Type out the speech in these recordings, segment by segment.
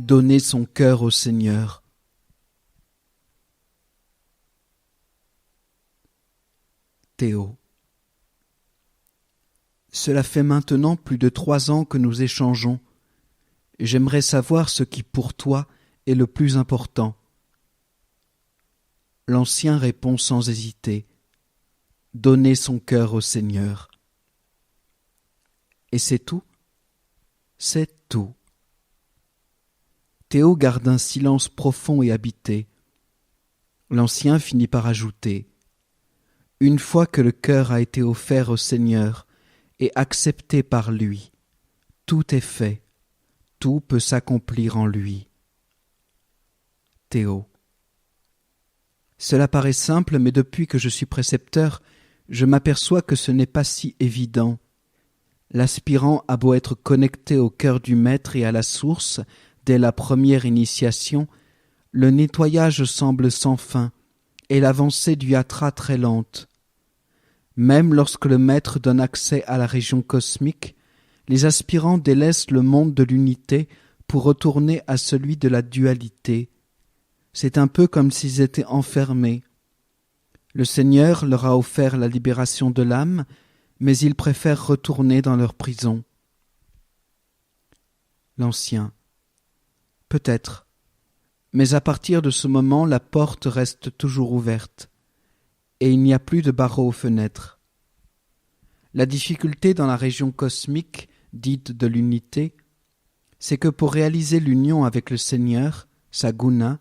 Donner son cœur au Seigneur. Théo. Cela fait maintenant plus de 3 ans que nous échangeons. J'aimerais savoir ce qui, pour toi, est le plus important. L'ancien répond sans hésiter. Donner son cœur au Seigneur. Et c'est tout ? C'est tout. Théo garde un silence profond et habité. L'ancien finit par ajouter. Une fois que le cœur a été offert au Seigneur et accepté par lui, tout est fait, tout peut s'accomplir en lui. Théo. Cela paraît simple, mais depuis que je suis précepteur, je m'aperçois que ce n'est pas si évident. L'aspirant a beau être connecté au cœur du maître et à la source dès la première initiation, le nettoyage semble sans fin et l'avancée du yatra très lente. Même lorsque le maître donne accès à la région cosmique, les aspirants délaissent le monde de l'unité pour retourner à celui de la dualité. C'est un peu comme s'ils étaient enfermés. Le Seigneur leur a offert la libération de l'âme, mais ils préfèrent retourner dans leur prison. L'ancien. Peut-être, mais à partir de ce moment, la porte reste toujours ouverte, et il n'y a plus de barreaux aux fenêtres. La difficulté dans la région cosmique, dite de l'unité, c'est que pour réaliser l'union avec le Seigneur, sa guna,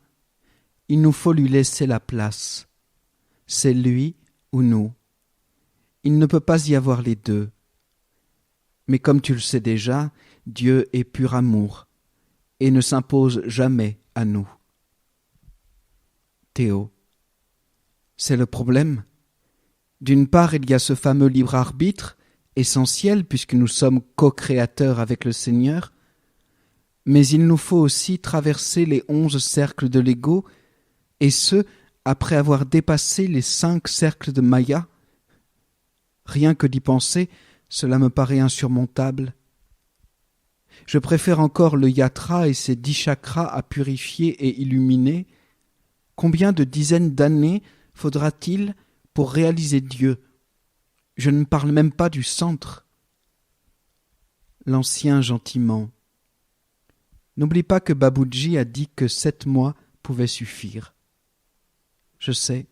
il nous faut lui laisser la place. C'est lui ou nous. Il ne peut pas y avoir les deux. Mais comme tu le sais déjà, Dieu est pur amour et ne s'impose jamais à nous. Théo. C'est le problème. D'une part, il y a ce fameux libre arbitre, essentiel puisque nous sommes co-créateurs avec le Seigneur, mais il nous faut aussi traverser les 11 cercles de l'ego, et ce, après avoir dépassé les 5 cercles de Maya. Rien que d'y penser, cela me paraît insurmontable. Je préfère encore le yatra et ses 10 chakras à purifier et illuminer. Combien de dizaines d'années faudra-t-il pour réaliser Dieu ? Je ne parle même pas du centre. L'ancien gentiment. N'oublie pas que Babuji a dit que 7 mois pouvaient suffire. Je sais.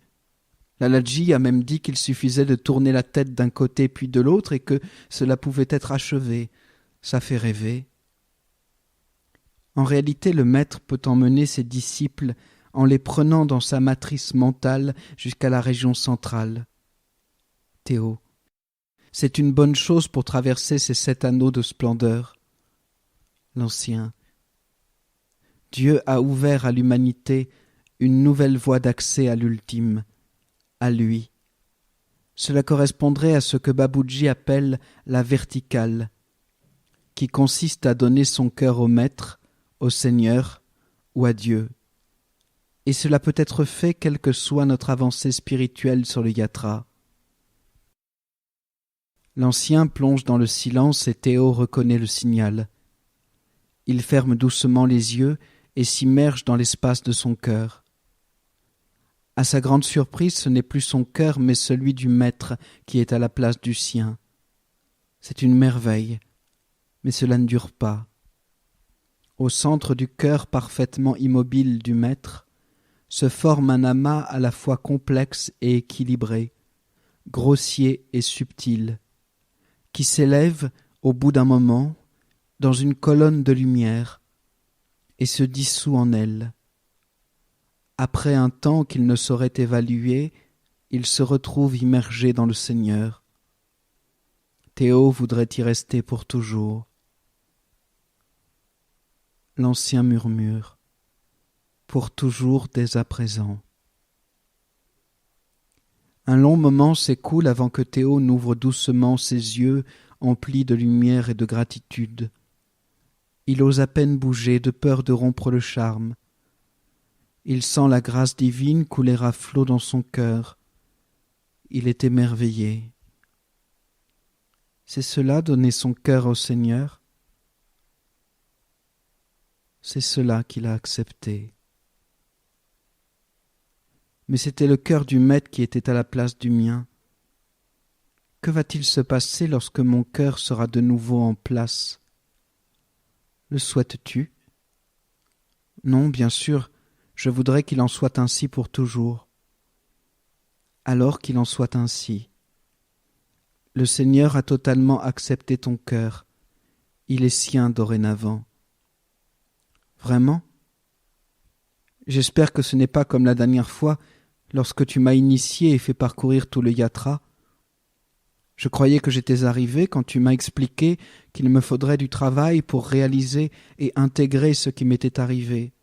Lalaji a même dit qu'il suffisait de tourner la tête d'un côté puis de l'autre et que cela pouvait être achevé. Ça fait rêver. En réalité, le maître peut emmener ses disciples en les prenant dans sa matrice mentale jusqu'à la région centrale. Théo. C'est une bonne chose pour traverser ces 7 anneaux de splendeur. L'ancien. Dieu a ouvert à l'humanité une nouvelle voie d'accès à l'ultime, à lui. Cela correspondrait à ce que Babuji appelle la verticale, qui consiste à donner son cœur au Maître, au Seigneur ou à Dieu. Et cela peut être fait quelle que soit notre avancée spirituelle sur le yatra. L'ancien plonge dans le silence et Théo reconnaît le signal. Il ferme doucement les yeux et s'immerge dans l'espace de son cœur. À sa grande surprise, ce n'est plus son cœur, mais celui du Maître qui est à la place du sien. C'est une merveille, mais cela ne dure pas. Au centre du cœur parfaitement immobile du Maître, se forme un amas à la fois complexe et équilibré, grossier et subtil, qui s'élève, au bout d'un moment, dans une colonne de lumière, et se dissout en elle. Après un temps qu'il ne saurait évaluer, il se retrouve immergé dans le Seigneur. Théo voudrait y rester pour toujours. L'ancien murmure. Pour toujours dès à présent. Un long moment s'écoule avant que Théo n'ouvre doucement ses yeux emplis de lumière et de gratitude. Il ose à peine bouger de peur de rompre le charme. Il sent la grâce divine couler à flots dans son cœur. Il est émerveillé. C'est cela, donner son cœur au Seigneur ? c'est cela qu'il a accepté. Mais c'était le cœur du maître qui était à la place du mien. Que va-t-il se passer lorsque mon cœur sera de nouveau en place? Le souhaites-tu? Non, bien sûr, je voudrais qu'il en soit ainsi pour toujours. Alors qu'il en soit ainsi. Le Seigneur a totalement accepté ton cœur. Il est sien dorénavant. Vraiment? J'espère que ce n'est pas comme la dernière fois, lorsque tu m'as initié et fait parcourir tout le yatra. Je croyais que j'étais arrivé quand tu m'as expliqué qu'il me faudrait du travail pour réaliser et intégrer ce qui m'était arrivé.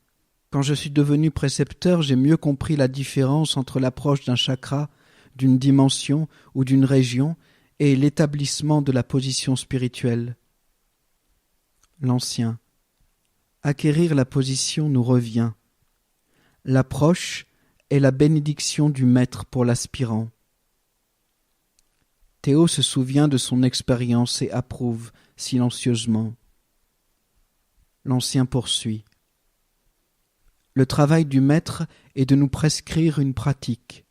Quand je suis devenu précepteur, j'ai mieux compris la différence entre l'approche d'un chakra, d'une dimension ou d'une région et l'établissement de la position spirituelle. L'Ancien. Acquérir la position nous revient. L'approche est la bénédiction du maître pour l'aspirant. Théo se souvient de son expérience et approuve silencieusement. L'Ancien poursuit. Le travail du maître est de nous prescrire une pratique,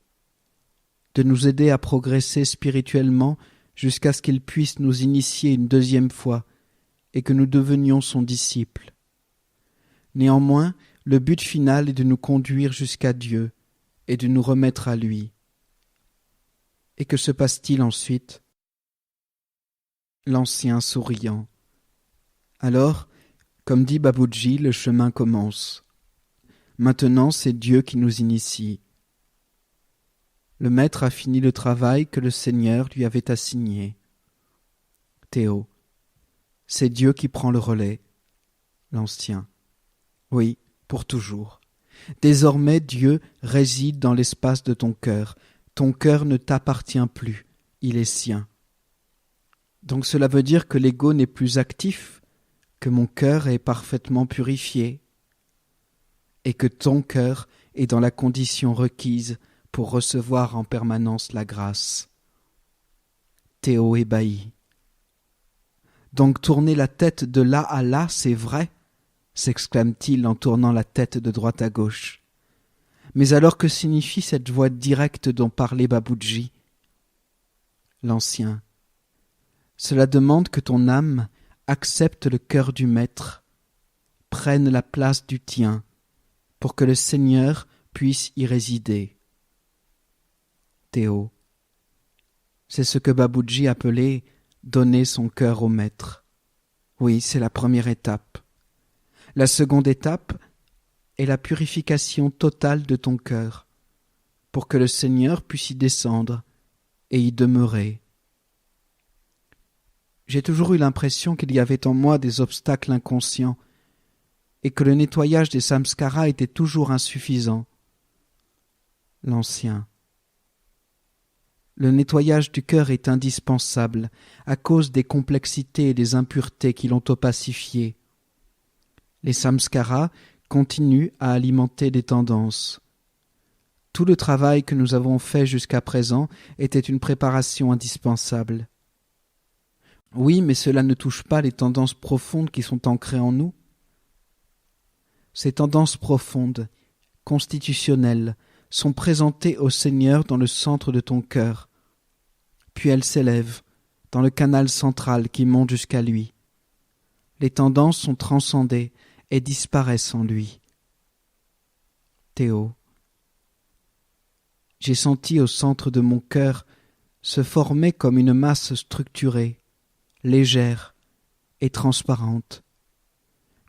de nous aider à progresser spirituellement jusqu'à ce qu'il puisse nous initier une deuxième fois et que nous devenions son disciple. Néanmoins, le but final est de nous conduire jusqu'à Dieu et de nous remettre à lui. Et que se passe-t-il ensuite? L'Ancien souriant. Alors, comme dit Baboudji, le chemin commence. Maintenant, c'est Dieu qui nous initie. Le maître a fini le travail que le Seigneur lui avait assigné. Théo. C'est Dieu qui prend le relais. L'Ancien. Oui, pour toujours. Désormais, Dieu réside dans l'espace de ton cœur. Ton cœur ne t'appartient plus, il est sien. Donc cela veut dire que l'ego n'est plus actif, que mon cœur est parfaitement purifié, et que ton cœur est dans la condition requise pour recevoir en permanence la grâce. Théo ébahi. Donc tourner la tête de là à là, c'est vrai, s'exclame-t-il en tournant la tête de droite à gauche. Mais alors que signifie cette voix directe dont parlait Baboudji? L'Ancien. Cela demande que ton âme accepte le cœur du maître, prenne la place du tien, pour que le Seigneur puisse y résider. Théo. C'est ce que Baboudji appelait donner son cœur au maître. Oui, c'est la première étape. La seconde étape est la purification totale de ton cœur, pour que le Seigneur puisse y descendre et y demeurer. J'ai toujours eu l'impression qu'il y avait en moi des obstacles inconscients et que le nettoyage des samskaras était toujours insuffisant. L'Ancien. Le nettoyage du cœur est indispensable à cause des complexités et des impuretés qui l'ont opacifié. Les samskaras continuent à alimenter des tendances. Tout le travail que nous avons fait jusqu'à présent était une préparation indispensable. Oui, mais cela ne touche pas les tendances profondes qui sont ancrées en nous. Ces tendances profondes, constitutionnelles, sont présentées au Seigneur dans le centre de ton cœur, puis elles s'élèvent dans le canal central qui monte jusqu'à lui. Les tendances sont transcendées et disparaissent en lui. Théo. J'ai senti au centre de mon cœur se former comme une masse structurée, légère et transparente,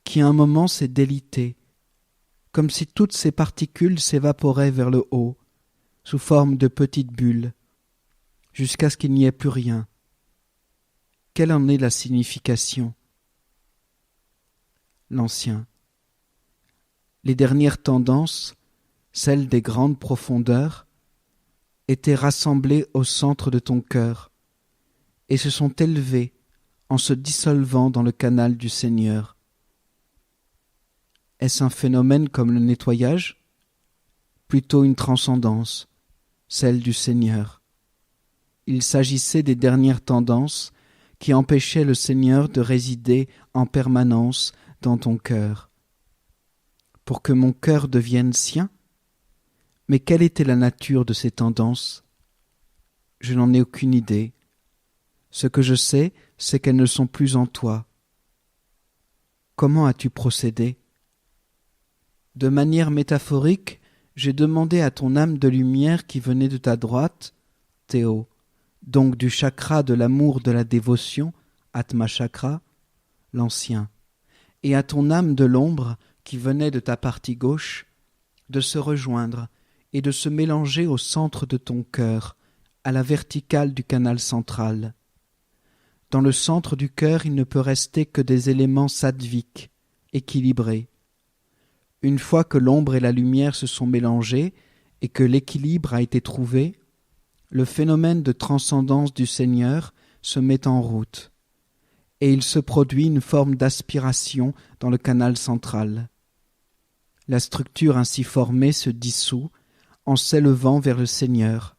qui à un moment s'est délitée, comme si toutes ces particules s'évaporaient vers le haut, sous forme de petites bulles, jusqu'à ce qu'il n'y ait plus rien. Quelle en est la signification? L'Ancien. Les dernières tendances, celles des grandes profondeurs, étaient rassemblées au centre de ton cœur et se sont élevées en se dissolvant dans le canal du Seigneur. Est-ce un phénomène comme le nettoyage? Plutôt une transcendance, celle du Seigneur. Il s'agissait des dernières tendances qui empêchaient le Seigneur de résider en permanence dans ton cœur. pour que mon cœur devienne sien? Mais quelle était la nature de ces tendances? Je n'en ai aucune idée. Ce que je sais, c'est qu'elles ne sont plus en toi. Comment as-tu procédé? De manière métaphorique, j'ai demandé à ton âme de lumière qui venait de ta droite, Théo, donc du chakra de l'amour de la dévotion, Atma Chakra, l'ancien, et à ton âme de l'ombre qui venait de ta partie gauche, de se rejoindre et de se mélanger au centre de ton cœur, à la verticale du canal central. Dans le centre du cœur, il ne peut rester que des éléments sattviques, équilibrés. Une fois que l'ombre et la lumière se sont mélangées et que l'équilibre a été trouvé, le phénomène de transcendance du Seigneur se met en route, et il se produit une forme d'aspiration dans le canal central. La structure ainsi formée se dissout en s'élevant vers le Seigneur,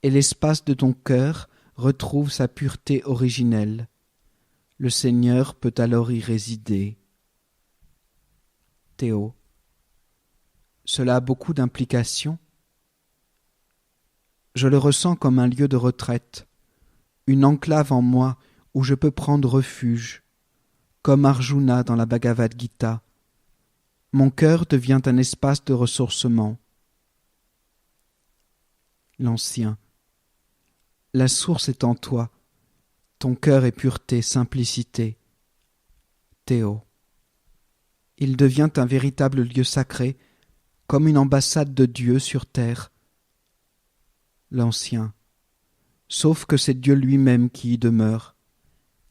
et l'espace de ton cœur retrouve sa pureté originelle. Le Seigneur peut alors y résider. Théo. Cela a beaucoup d'implications. Je le ressens comme un lieu de retraite, une enclave en moi où je peux prendre refuge, comme Arjuna dans la Bhagavad Gita. Mon cœur devient un espace de ressourcement. L'Ancien. La source est en toi. Ton cœur est pureté, simplicité. Théo. Il devient un véritable lieu sacré, comme une ambassade de Dieu sur terre. L'Ancien. Sauf que c'est Dieu lui-même qui y demeure.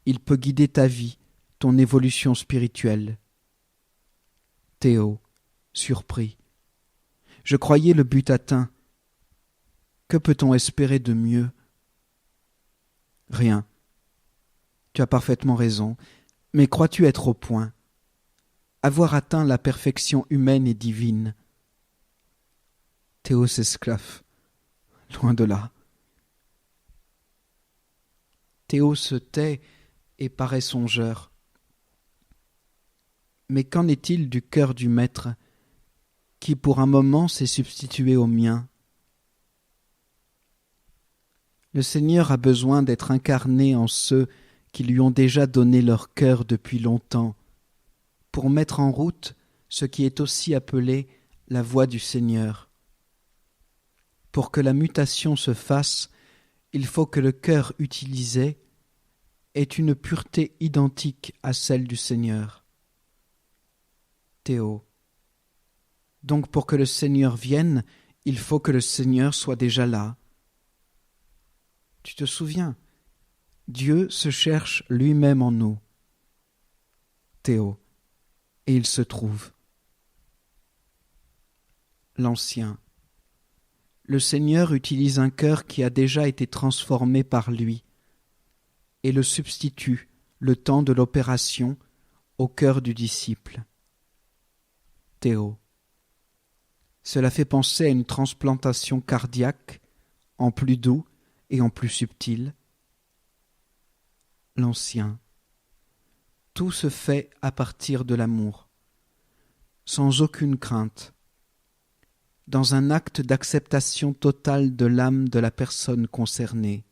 Il peut guider ta vie, ton évolution spirituelle. Théo, surpris. Je croyais le but atteint. Que peut-on espérer de mieux? Rien. Tu as parfaitement raison, mais crois-tu être au point? Avoir atteint la perfection humaine et divine? Théo s'esclaffe. Loin de là. Théo se tait et paraît songeur. Mais qu'en est-il du cœur du Maître, qui pour un moment s'est substitué au mien? Le Seigneur a besoin d'être incarné en ceux qui lui ont déjà donné leur cœur depuis longtemps, pour mettre en route ce qui est aussi appelé la voie du Seigneur. Pour que la mutation se fasse, il faut que le cœur utilisé ait une pureté identique à celle du Seigneur. Théo. Donc pour que le Seigneur vienne, il faut que le Seigneur soit déjà là. Tu te souviens, Dieu se cherche lui-même en nous. Théo. Et il se trouve. L'Ancien. Le Seigneur utilise un cœur qui a déjà été transformé par lui et le substitue, le temps de l'opération, au cœur du disciple. Théo. Cela fait penser à une transplantation cardiaque, en plus doux et en plus subtil. L'Ancien. Tout se fait à partir de l'amour, sans aucune crainte, dans un acte d'acceptation totale de l'âme de la personne concernée.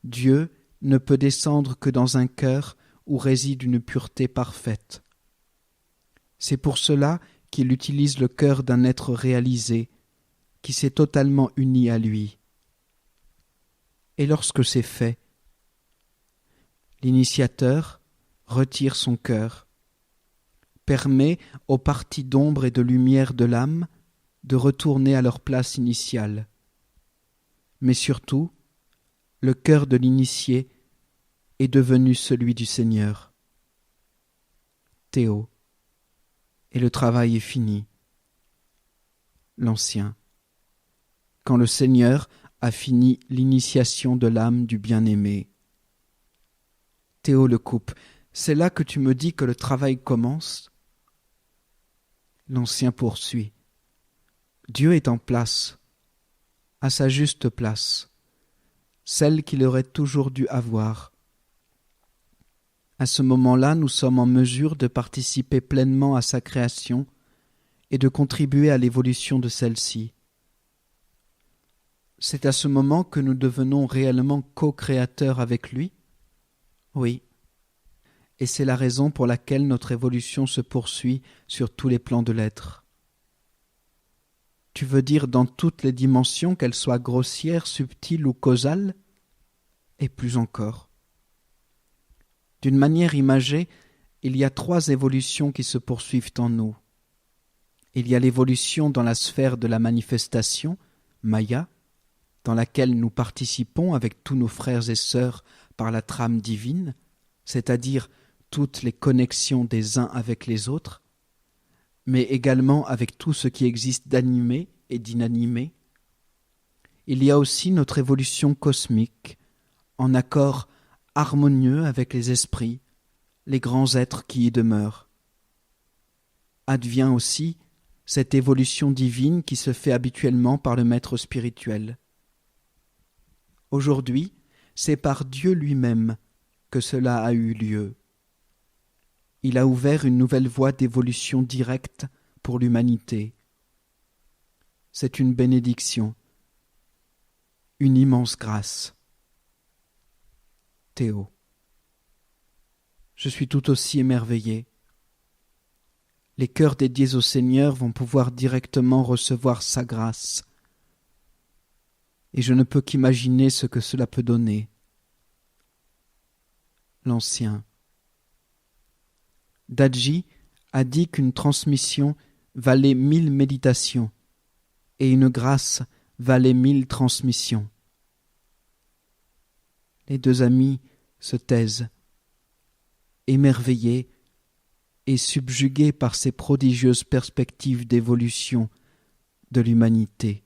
Dieu ne peut descendre que dans un cœur où réside une pureté parfaite. C'est pour cela qu'il utilise le cœur d'un être réalisé, qui s'est totalement uni à lui. Et lorsque c'est fait, l'initiateur retire son cœur, permet aux parties d'ombre et de lumière de l'âme de retourner à leur place initiale. Mais surtout, le cœur de l'initié est devenu celui du Seigneur. Théo. Et le travail est fini. L'Ancien. Quand le Seigneur a fini l'initiation de l'âme du bien-aimé. Théo le coupe. C'est là que tu me dis que le travail commence? L'Ancien poursuit. Dieu est en place, à sa juste place, celle qu'il aurait toujours dû avoir. À ce moment-là, nous sommes en mesure de participer pleinement à sa création et de contribuer à l'évolution de celle-ci. C'est à ce moment que nous devenons réellement co-créateurs avec lui? Oui. Et c'est la raison pour laquelle notre évolution se poursuit sur tous les plans de l'être. Tu veux dire dans toutes les dimensions, qu'elles soient grossières, subtiles ou causales? Et plus encore. D'une manière imagée, il y a 3 évolutions qui se poursuivent en nous. Il y a l'évolution dans la sphère de la manifestation, Maya, dans laquelle nous participons avec tous nos frères et sœurs par la trame divine, c'est-à-dire toutes les connexions des uns avec les autres, mais également avec tout ce qui existe d'animé et d'inanimé. Il y a aussi notre évolution cosmique, en accord harmonieux avec les esprits, les grands êtres qui y demeurent. Advient aussi cette évolution divine qui se fait habituellement par le maître spirituel. Aujourd'hui, c'est par Dieu lui-même que cela a eu lieu. Il a ouvert une nouvelle voie d'évolution directe pour l'humanité. C'est une bénédiction, une immense grâce. Théo. Je suis tout aussi émerveillé. Les cœurs dédiés au Seigneur vont pouvoir directement recevoir sa grâce. Et je ne peux qu'imaginer ce que cela peut donner. L'Ancien. Dadji a dit qu'une transmission valait 1000 méditations et une grâce valait 1000 transmissions. Les 2 amis se taisent, émerveillés et subjugués par ces prodigieuses perspectives d'évolution de l'humanité.